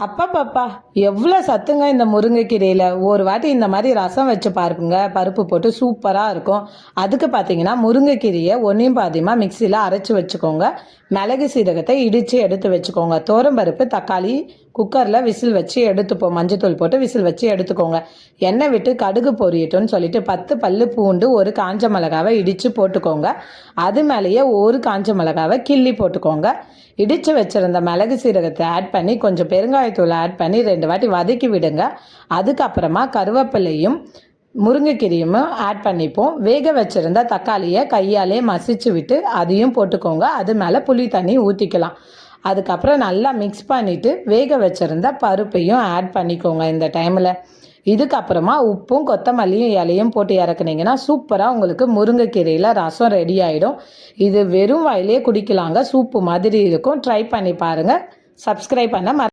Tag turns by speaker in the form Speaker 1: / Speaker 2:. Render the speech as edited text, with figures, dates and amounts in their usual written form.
Speaker 1: அப்பப்பப்பா! எவ்வளோ சத்துங்க இந்த முருங்கைக்கீரையில. ஒரு வாட்டி இந்த மாரி ரசம் வச்சு பாருங்க, பருப்பு போட்டு சூப்பரா இருக்கும். அதுக்கு பார்த்தீங்கன்னா, முருங்கைக்கீரைய ஒண்ணையும் பாதியுமா மிக்ஸில அரைச்சு வச்சுக்கோங்க. மிளகு, சீரகத்த இடிச்சு எடுத்து வச்சுக்கோங்க. துவரம்பருப்பு, தக்காளி குக்கர்ல விசில் வச்சு எடுத்துப்போம். மஞ்சத்தூள் போட்டு விசில் வச்சு எடுத்துக்கோங்க. எண்ணெய் விட்டு கடுகு பொரியட்டும்னு சொல்லிட்டு 10 பல்லு பூண்டு, 1 காஞ்ச மிளகாவ இடிச்சு போட்டுக்கோங்க. அது மேலேயே 1 காஞ்ச மிளகாவ கிள்ளி போட்டுக்கோங்க. இடித்து வச்சுருந்த மிளகு சீரகத்தை ஆட் பண்ணி கொஞ்சம் பெருங்காயத்தூள் ஆட் பண்ணி 2 வாட்டி வதக்கி விடுங்க. அதுக்கப்புறமா கருவேப்பிலையும் முருங்கைக்கீரையும் ஆட் பண்ணிப்போம். வேக வச்சுருந்த தக்காளியை கையாலே மசிச்சு விட்டு அதையும் போட்டுக்கோங்க. அது மேலே புளி தண்ணி ஊற்றிக்கலாம். அதுக்கப்புறம் நல்லா மிக்ஸ் பண்ணிவிட்டு வேக வச்சுருந்த பருப்பையும் ஆட் பண்ணிக்கோங்க இந்த டைமில். இதுக்கப்புறமா உப்பும் கொத்தமல்லியும் இலையும் போட்டு இறக்குனீங்கன்னா சூப்பராக உங்களுக்கு முருங்கைக்கீரையில் ரசம் ரெடி ஆகிடும். இது வெறும் வாயிலே குடிக்கலாங்க. சூப்பு மாதிரி இருக்கும். ட்ரை பண்ணி பாருங்கள். சப்ஸ்கிரைப் பண்ண